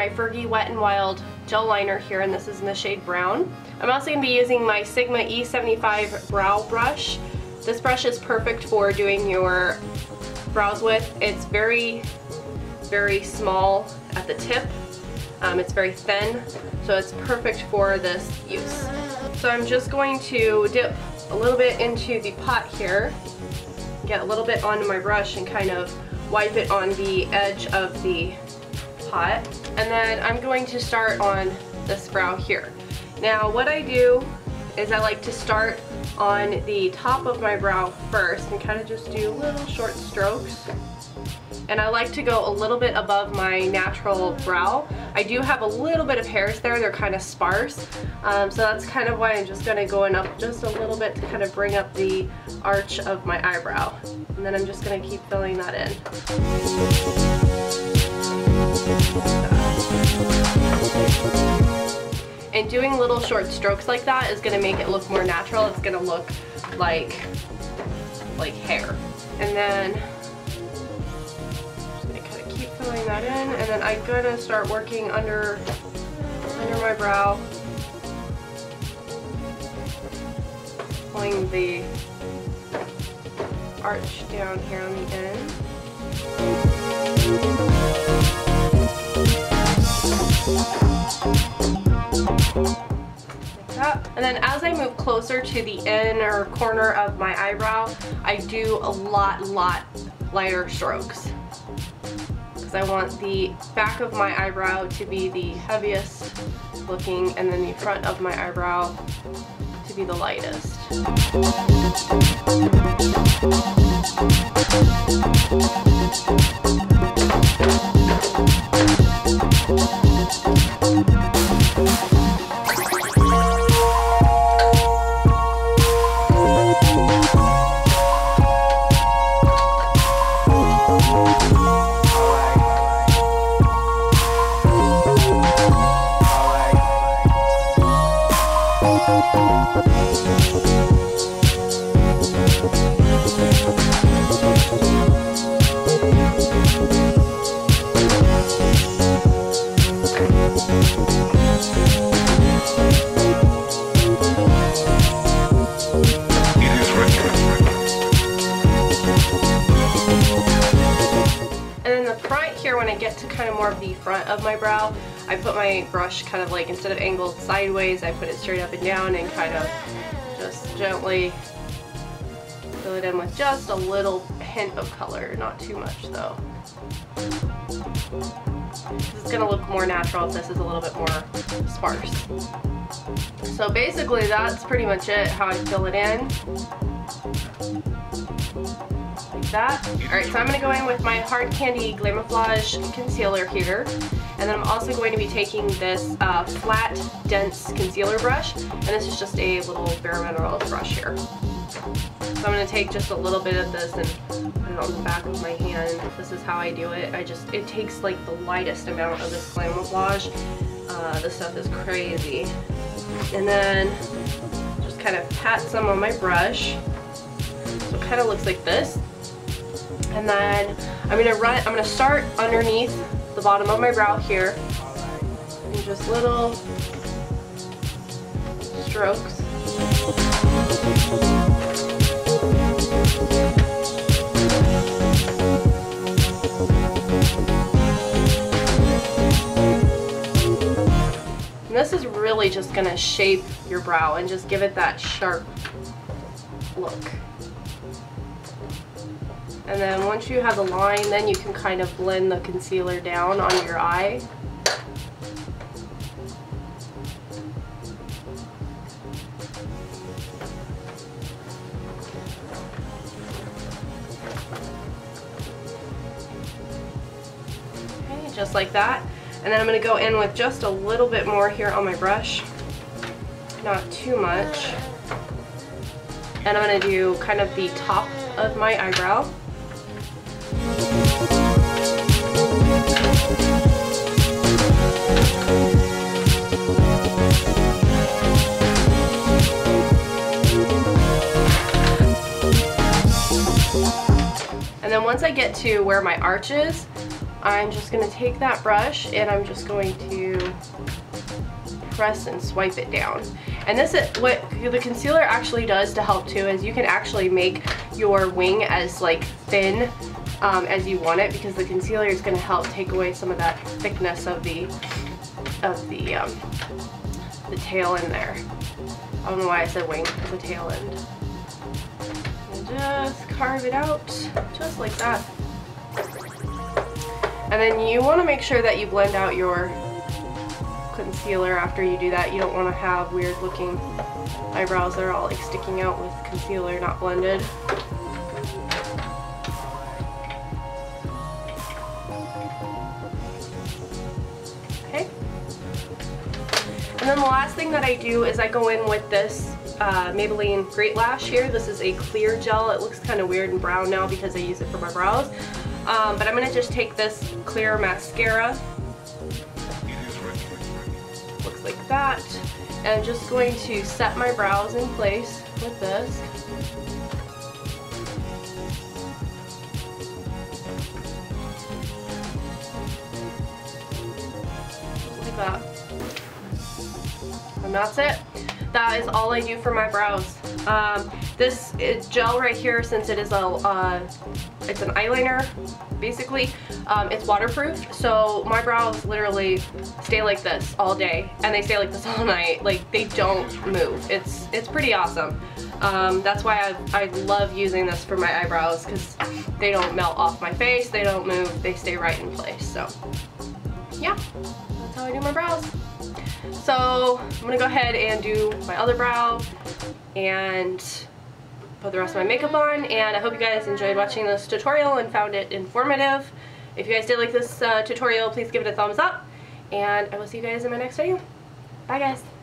my Fergie Wet n Wild gel liner here, and this is in the shade brown. I'm also going to be using my Sigma E75 brow brush. This brush is perfect for doing your brows with. It's very, very small at the tip. It's very thin, so it's perfect for this use. So I'm just going to dip a little bit into the pot here, get a little bit onto my brush and kind of wipe it on the edge of the pot. And then I'm going to start on this brow here. Now what I do is I like to start on the top of my brow first and kind of just do little short strokes. And I like to go a little bit above my natural brow. I do have a little bit of hairs there, they're kind of sparse. So that's kind of why I'm just going to go in up just a little bit to kind of bring up the arch of my eyebrow. And then I'm just going to keep filling that in. And doing little short strokes like that is going to make it look more natural. It's going to look like hair. And then keep filling that in, and then I'm gonna start working under my brow, pulling the arch down here on the end. Like that. And then as I move closer to the inner corner of my eyebrow, I do a lot lighter strokes. I want the back of my eyebrow to be the heaviest looking, and then the front of my eyebrow to be the lightest. When I get to kind of more of the front of my brow, I put my brush kind of like, instead of angled sideways, I put it straight up and down and kind of just gently fill it in with just a little hint of color, not too much though. It's going to look more natural if this is a little bit more sparse. So basically that's pretty much it, how I fill it in. That. Alright, so I'm going to go in with my Hard Candy Glamoflouge concealer here, and then I'm also going to be taking this flat, dense concealer brush, and this is just a little Bare Minerals brush here. So I'm going to take just a little bit of this and put it on the back of my hand. This is how I do it. It takes like the lightest amount of this Glamoflouge. This stuff is crazy. And then just kind of pat some on my brush. So it kind of looks like this. And then I'm gonna start underneath the bottom of my brow here, and just little strokes. And this is really just gonna shape your brow and just give it that sharp look. And then once you have the line, then you can kind of blend the concealer down on your eye. Okay, just like that. And then I'm going to go in with just a little bit more here on my brush. Not too much. And I'm going to do kind of the top of my eyebrow. And then once I get to where my arch is, I'm just going to take that brush and I'm just going to press and swipe it down. And this is what the concealer actually does to help too, is you can actually make your wing as like thin as you want it, because the concealer is going to help take away some of that thickness of the tail end there. I don't know why I said wing, it's a tail end. And just carve it out just like that. And then you want to make sure that you blend out your concealer after you do that. You don't want to have weird looking eyebrows that are all like sticking out with concealer not blended. Okay. And then the last thing that I do is I go in with this Maybelline Great Lash here. This is a clear gel. It looks kind of weird and brown now because I use it for my brows. But I'm going to just take this clear mascara, looks like that, and I'm just going to set my brows in place with this. Like that. And that's it. That is all I do for my brows. This gel right here, since it is it's an eyeliner, basically, it's waterproof, so my brows literally stay like this all day, and they stay like this all night. Like, they don't move. It's pretty awesome. That's why I love using this for my eyebrows, because they don't melt off my face, they don't move, they stay right in place. So yeah, that's how I do my brows. So I'm gonna go ahead and do my other brow and put the rest of my makeup on, and I hope you guys enjoyed watching this tutorial and found it informative. If you guys did like this tutorial, please give it a thumbs up, and I will see you guys in my next video. Bye guys!